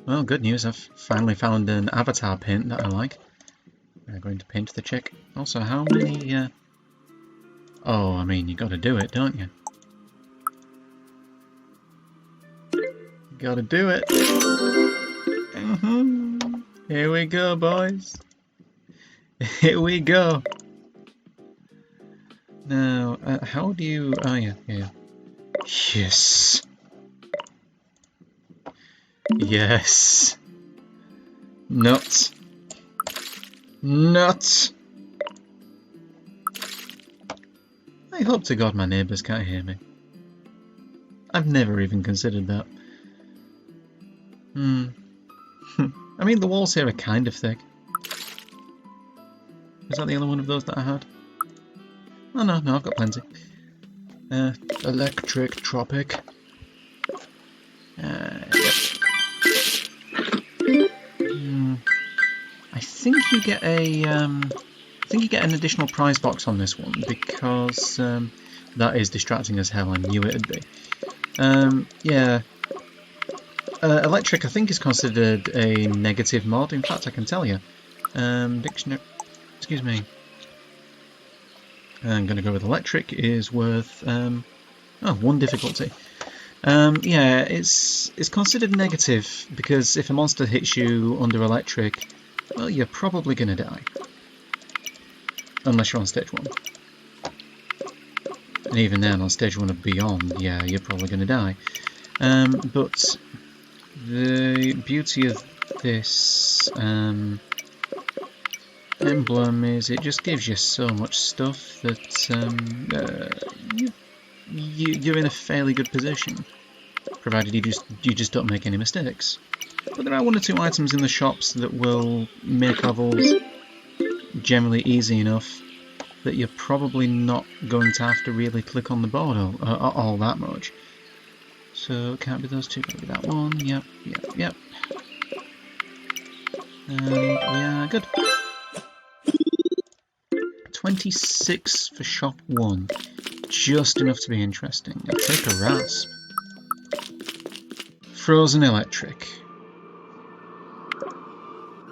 Well, good news, I've finally found an avatar paint that I like. I'm going to paint the chick. Also, how many, Oh, I mean, you gotta do it, don't you? You gotta do it! Here we go, boys! Here we go! Now, how do you... Oh, yeah. Yes! Yes! Nuts! Nuts! I hope to God my neighbours can't hear me. I've never even considered that. I mean, the walls here are kind of thick. Is that the only one of those that I had? Oh no, I've got plenty. Electric Tropic. Yep. I think you get a an additional prize box on this one because that is distracting as hell. I knew it'd be. Yeah. Electric, I think, is considered a negative mod. In fact, I can tell you. Dictionary. Excuse me. I'm going to go with electric. Is worth 1 difficulty. Yeah, it's considered negative because if a monster hits you under electric, well, you're probably going to die. Unless you're on stage 1. And even then, on stage 1 of Beyond, yeah, you're probably going to die. But the beauty of this emblem is it just gives you so much stuff that you're in a fairly good position, provided you just don't make any mistakes. But there are 1 or 2 items in the shops that will make levels generally easy enough that you're probably not going to have to really click on the board all that much. So it can't be those 2, gotta be that one. Yep. And we are good. 26 for shop 1. Just enough to be interesting. I'll take a rasp. Frozen electric.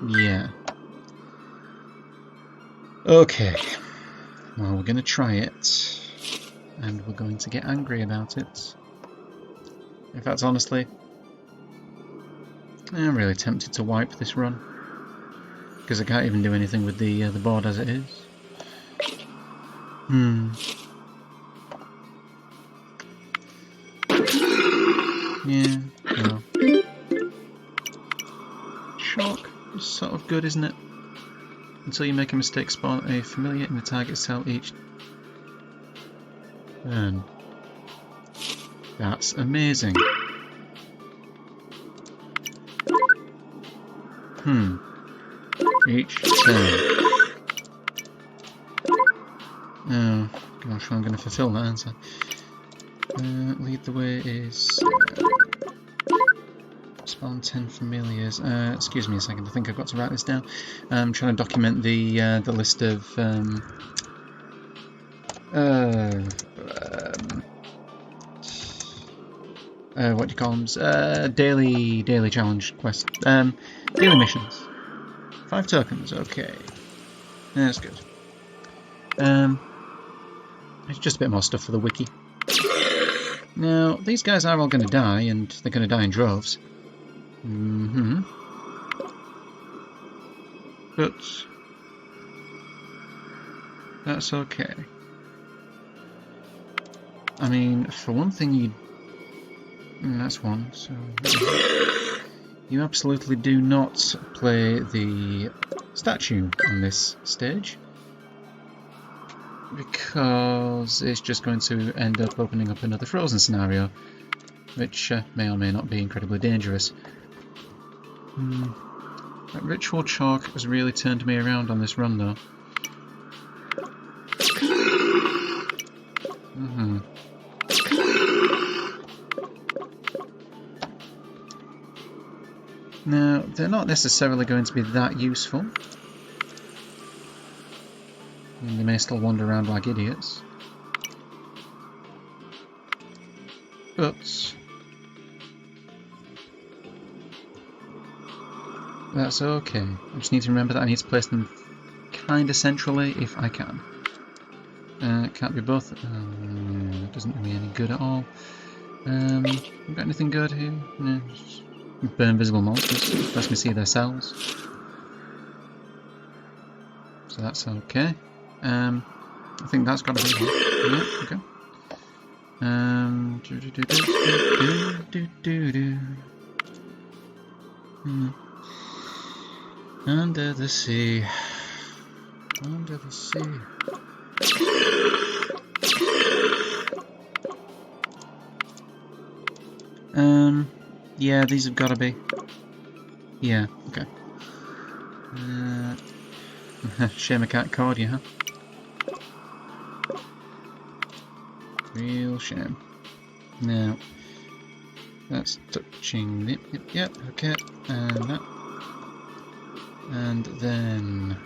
Yeah. Okay. Well, we're going to try it. And we're going to get angry about it. In fact, honestly, I'm really tempted to wipe this run. Because I can't even do anything with the board as it is. Yeah, well. Shock is sort of good, isn't it? Until you make a mistake, spawn a familiar in the target cell each turn. That's amazing. Each turn. Oh, gosh, I'm going to fulfill that answer. Lead the way is... spawn 10 familiars. Excuse me a second, I think I've got to write this down. I'm trying to document the list of... what do you call them? Daily challenge quest. Daily missions. 5 tokens, okay. That's good. It's just a bit more stuff for the wiki. Now, these guys are all going to die, and they're going to die in droves. But that's okay. I mean, for one thing, that's one, so... You absolutely do not play the statue on this stage. Because it's just going to end up opening up another frozen scenario, which may or may not be incredibly dangerous. That ritual chalk has really turned me around on this run, though. Now, they're not necessarily going to be that useful. And they may still wander around like idiots. But That's okay. I just need to remember that I need to place them kinda centrally if I can. It can't be both. It doesn't do me any good at all. Got anything good here? No. Burn visible monsters. Lets me see their cells. So that's okay. I think that's got to be here. Yeah, okay. Under the sea. Under the sea. Yeah, these have got to be. Yeah, okay. Shame I can't card you, huh? Real shame. Now, that's touching. Yep, okay. And that. And then.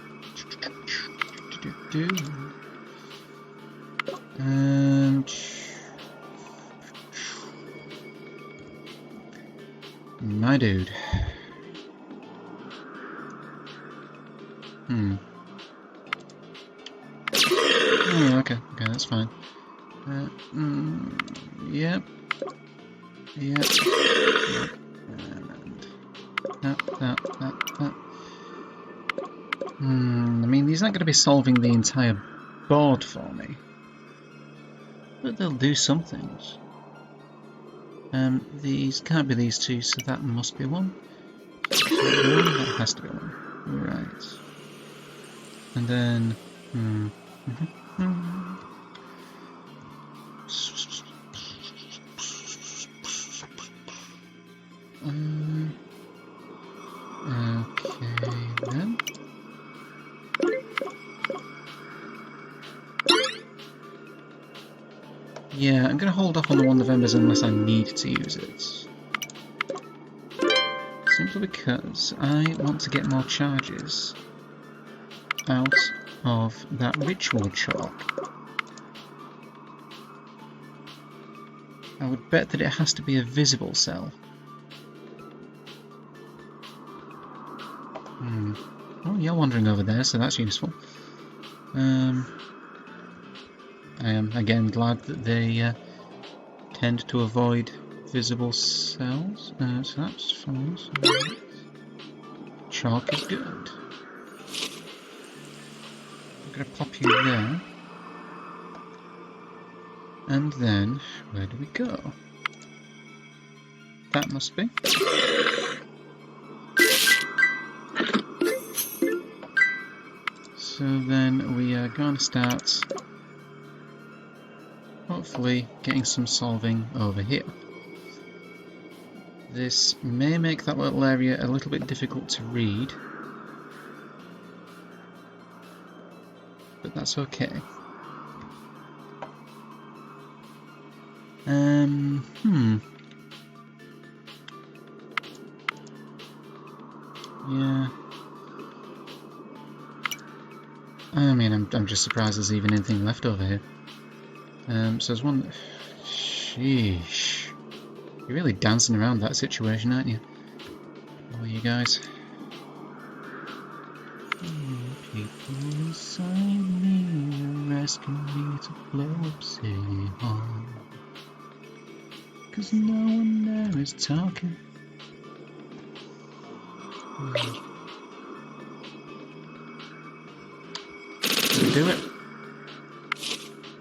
My dude. Oh, okay, that's fine. Yep. Yep. And that. I mean, these aren't going to be solving the entire board for me. But they'll do some things. These can't be these two, so that must be one. That has to be one. Right. And then... okay, then. Yeah, I'm going to hold off on the Wand of Embers unless I need to use it. Simply because I want to get more charges out of that ritual chalk. I would bet that it has to be a visible cell. Oh, you're wandering over there, so that's useful. I am again glad that they tend to avoid visible cells, so that's fine. So chalk is good. I'm going to pop you there. And then, where do we go? That must be. So then we are going to start, hopefully, getting some solving over here. This may make that little area a little bit difficult to read, but that's okay. Yeah. I mean, I'm just surprised there's even anything left over here. So there's one... Sheesh. You're really dancing around that situation, aren't you? Oh, you guys. People inside me are asking me to blow up City Hall. 'Cause no one there is talking. Do it.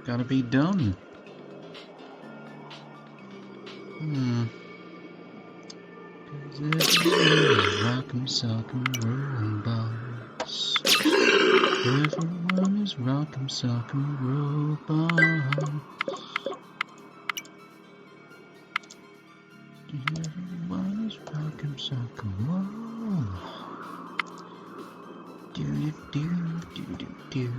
Gotta be done. Rock'em sock'em robots. Everyone is rock'em sock'em robots. Everyone is rock'em sock'em robots. Do do do do do.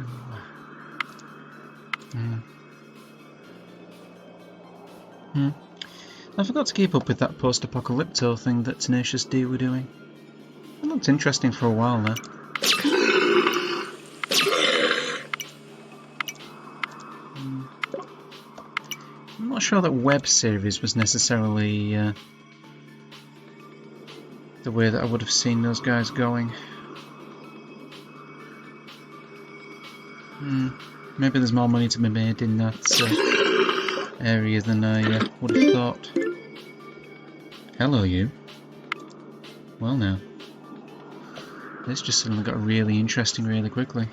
I forgot to keep up with that post-apocalypto thing that Tenacious D were doing. It looked interesting for a while now. I'm not sure that web series was necessarily the way that I would have seen those guys going. Maybe there's more money to be made in that area than I would have thought. Hello, you. Well now. This just suddenly got really interesting really quickly.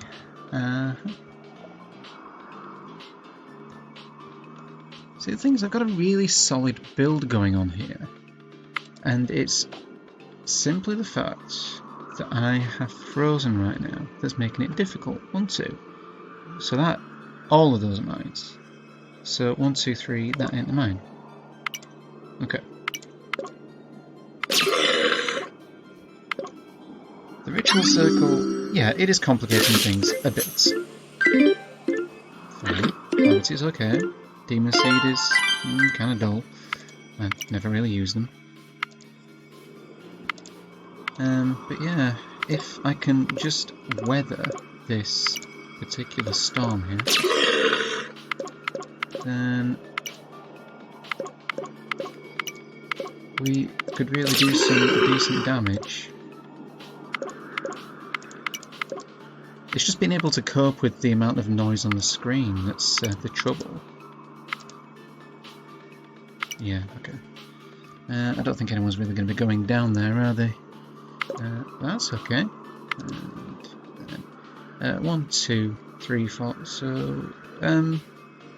See, the thing is, I've got a really solid build going on here. And it's simply the fact that I have frozen right now that's making it difficult. 1, 2. So that, all of those are mines. So 1, 2, 3, that ain't a mine. Okay. The ritual circle, yeah, it is complicating things a bit. Fine. Gravity is okay. Demon Seed is kind of dull. I never really use them. But yeah, if I can just weather this particular storm here, then we could really do some decent damage. It's just being able to cope with the amount of noise on the screen that's the trouble. Yeah, okay. I don't think anyone's really going to be going down there, are they? That's okay. And 1, 2, 3, 4. So,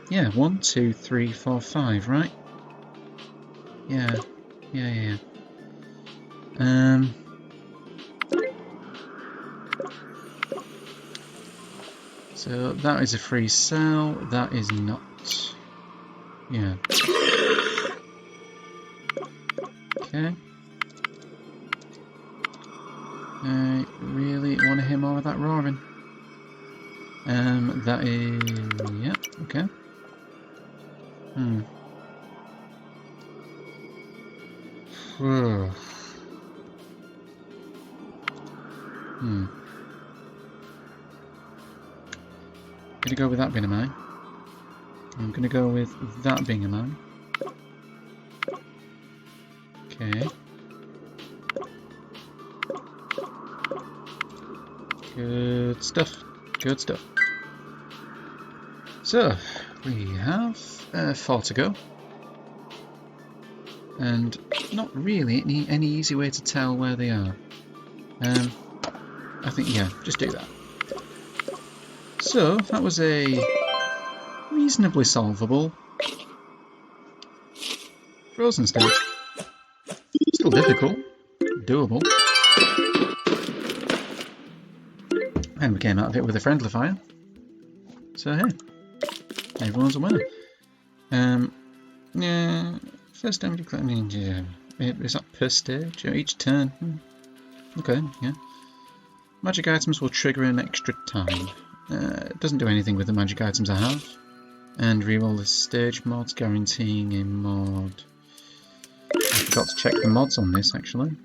yeah, 1, 2, 3, 4, 5, right? Yeah. So that is a free cell. That is not. Yeah. Okay. I really want to hear more of that roaring. That is... yeah, okay. Gonna go with that being a mine. I'm gonna go with that being a mine. Okay. Good stuff. Good stuff. So, we have 4 to go. And not really any easy way to tell where they are. I think, yeah, just do that. So, that was a reasonably solvable frozen stage. Still difficult, doable. And we came out of it with a friendly fire. So hey, everyone's a winner. Yeah, first time you click, is that per stage or each turn? Okay, yeah. Magic items will trigger an extra time. It doesn't do anything with the magic items I have. And reroll the stage mods, guaranteeing a mod. I forgot to check the mods on this actually.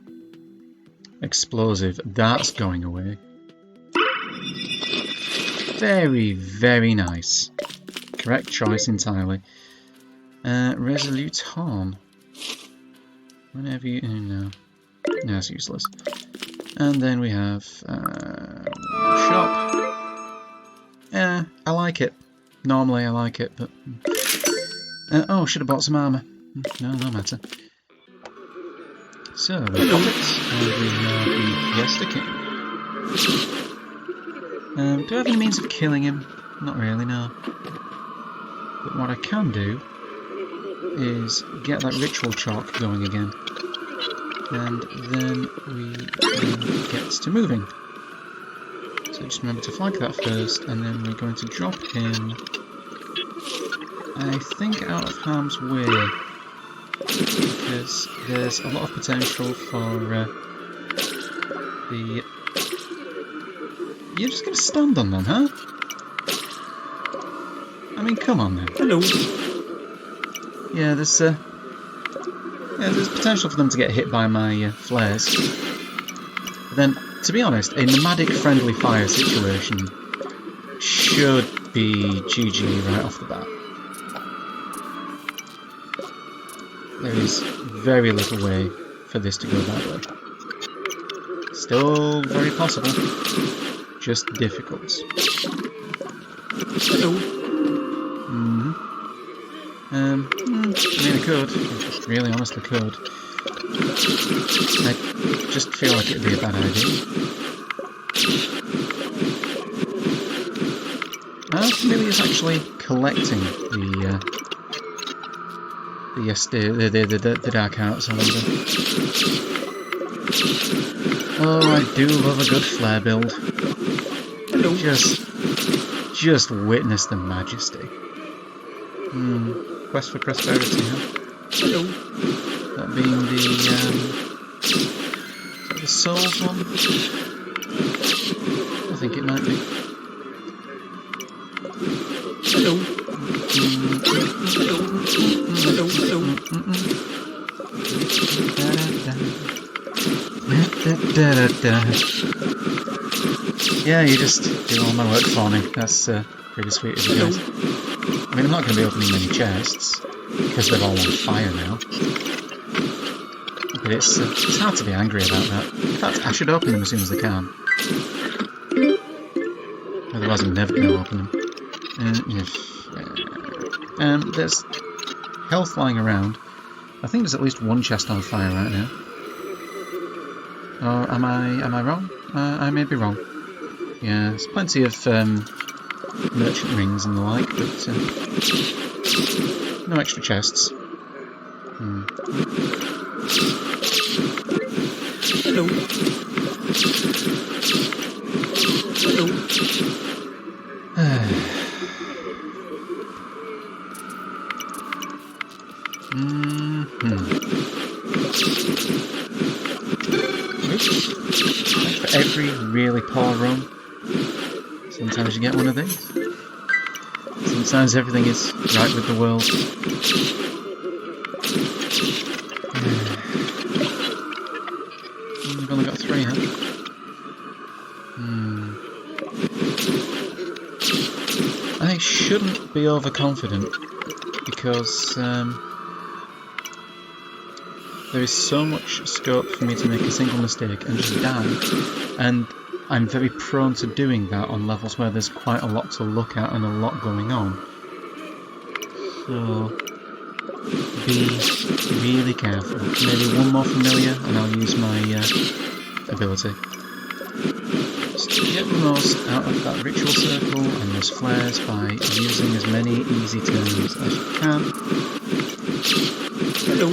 Explosive, that's going away. Very, very nice. Correct choice entirely. Resolute Horn. Whenever you... no. No, it's useless. And then we have... shop. Yeah, I like it. Normally I like it, but... oh, should have bought some armour. No matter. So, we got it. And we have the Fiesta King. Do I have any means of killing him? Not really, no. But what I can do is get that ritual chalk going again. And then we can get to moving. So just remember to flag that first, and then we're going to drop him, I think, out of harm's way. Because there's a lot of potential for the... You're just going to stand on them, huh? I mean, come on then. Hello. Yeah, there's potential for them to get hit by my flares. But then, to be honest, a nomadic-friendly fire situation should be GG right off the bat. There is very little way for this to go that way. Still very possible. Just difficult. Hello. I mean, I could. I really honestly could. I just feel like it'd be a bad idea. How familiar is actually collecting the dark arts, I wonder. Oh, I do love a good flare build. Hello. Just witness the majesty. Quest for prosperity, huh? Hello. That being the souls one? I think it might be. Hello. Hello. Yeah, you just do all my work for me. That's pretty sweet of you guys. I mean, I'm not going to be opening many chests because they're all on fire now. But it's hard to be angry about that. In fact, I should open them as soon as I can. Otherwise, I'm never going to open them. There's health lying around. I think there's at least one chest on fire right now. Or am I wrong? I may be wrong. Yeah, there's plenty of merchant rings and the like, but no extra chests. Hello. Hello. For every really poor run, sometimes you get one of these. Sometimes everything is right with the world. We've only got 3, huh? I shouldn't be overconfident because there is so much scope for me to make a single mistake and just die, and I'm very prone to doing that on levels where there's quite a lot to look at and a lot going on. So be really careful. Maybe one more familiar and I'll use my ability. Just get the most out of that ritual circle and those flares by using as many easy turns as you can. Hello.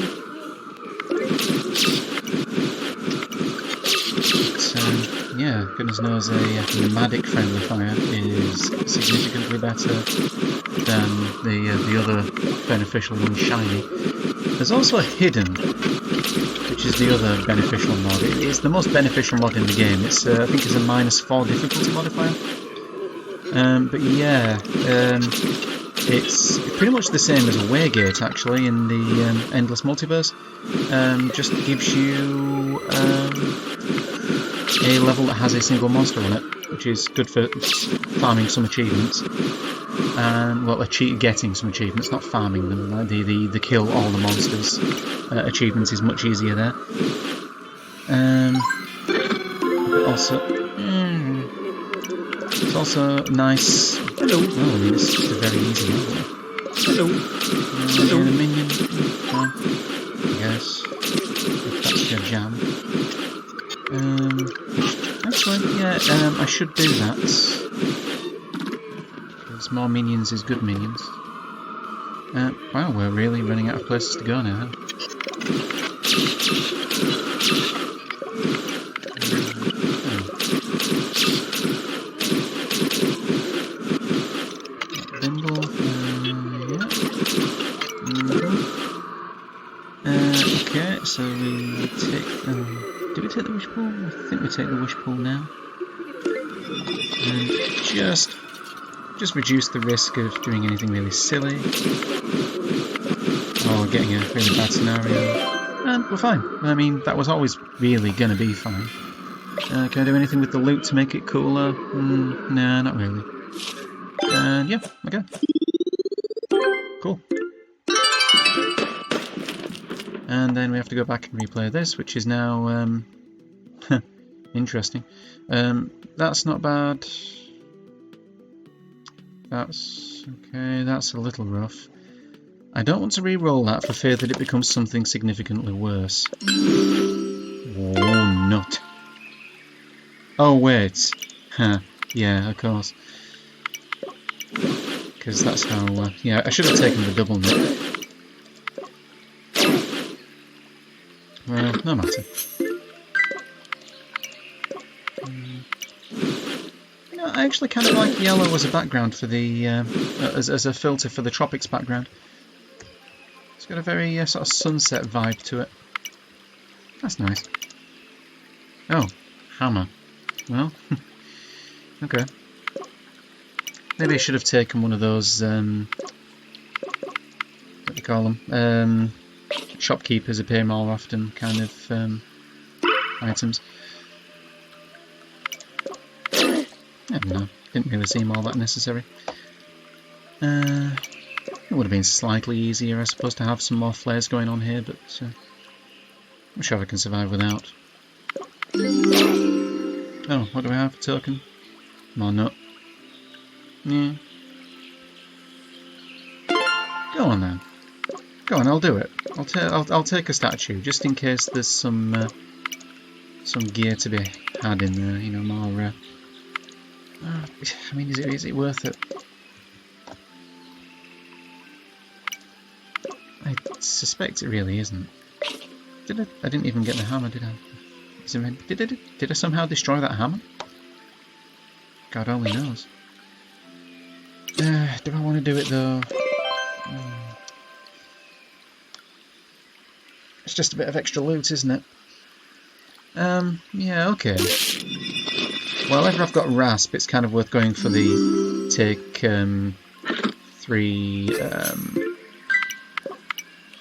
Yeah, goodness knows a nomadic friendly fire is significantly better than the other beneficial one, shiny. There's also a hidden, which is the other beneficial mod. It's the most beneficial mod in the game. It's I think it's a -4 difficulty modifier. But yeah, it's pretty much the same as a Waygate actually in the Endless Multiverse. Just gives you a level that has a single monster on it, which is good for farming some achievements. Well, getting some achievements, not farming them. Like the kill all the monsters achievements is much easier there. But also, it's also nice. Hello. Well, I mean, it's just a very easy level. Hello. Hello. A minion. I guess if that's your jam. Actually, yeah, I should do that. Because more minions is good minions. Wow, we're really running out of places to go now. Bimble, yeah. Okay, so we take do we take the wish pool? I think we take the wish pool now. And just reduce the risk of doing anything really silly. Or getting a really bad scenario. And we're fine. I mean, that was always really gonna be fine. Can I do anything with the loot to make it cooler? Nah, not really. And yeah, okay. Cool. And then we have to go back and replay this, which is now, Interesting. That's not bad. That's okay, that's a little rough. I don't want to re-roll that for fear that it becomes something significantly worse. Oh, nut. Oh, wait. Huh. Yeah, of course. Because that's how... yeah, I should have taken the double nut. Well, no matter. You know, I actually kind of like yellow as a background for the... as a filter for the tropics background. It's got a very sort of sunset vibe to it. That's nice. Oh, hammer. Well, okay. Maybe I should have taken one of those, what do you call them? Shopkeepers appear more often kind of items. I don't know. Didn't really seem all that necessary. It would have been slightly easier, I suppose, to have some more flares going on here, but I'm sure I can survive without. Oh, what do we have? A token? More nut. Yeah. Go on then. Go on, I'll do it. I'll take a statue just in case there's some gear to be had in there. You know, more. I mean, is it worth it? I suspect it really isn't. Did I? I didn't even get the hammer, did I? Did I somehow destroy that hammer? God only knows. Do I want to do it though? It's just a bit of extra loot, isn't it? Yeah, okay. Well, if I've got rasp, it's kind of worth going for the take 3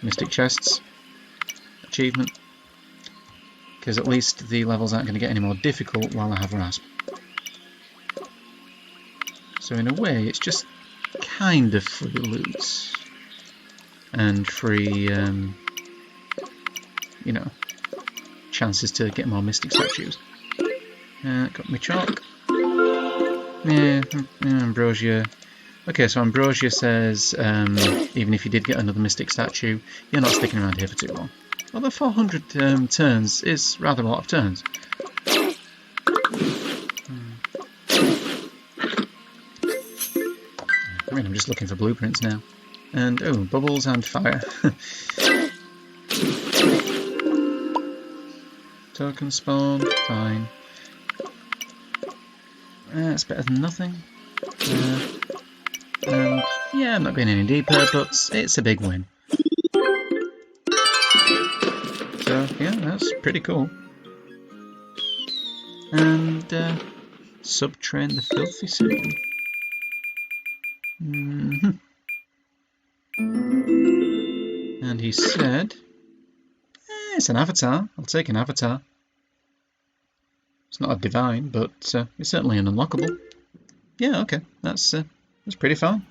mystic chests achievement. Because at least the levels aren't going to get any more difficult while I have rasp. So in a way, it's just kind of free loot. And free, you know, chances to get more mystic statues. Got me chalk. Yeah, ambrosia. Okay, so ambrosia says, even if you did get another mystic statue, you're not sticking around here for too long. Although 400 turns is rather a lot of turns. I mean, I'm just looking for blueprints now. And, oh, bubbles and fire. Token spawn, fine. It's better than nothing. And, yeah, I'm not going any deeper, but it's a big win. So, yeah, that's pretty cool. And, subtrain the filthy soon. And he said, it's an avatar. I'll take an avatar. It's not a divine, but it's certainly an unlockable. Yeah, okay, that's pretty fine.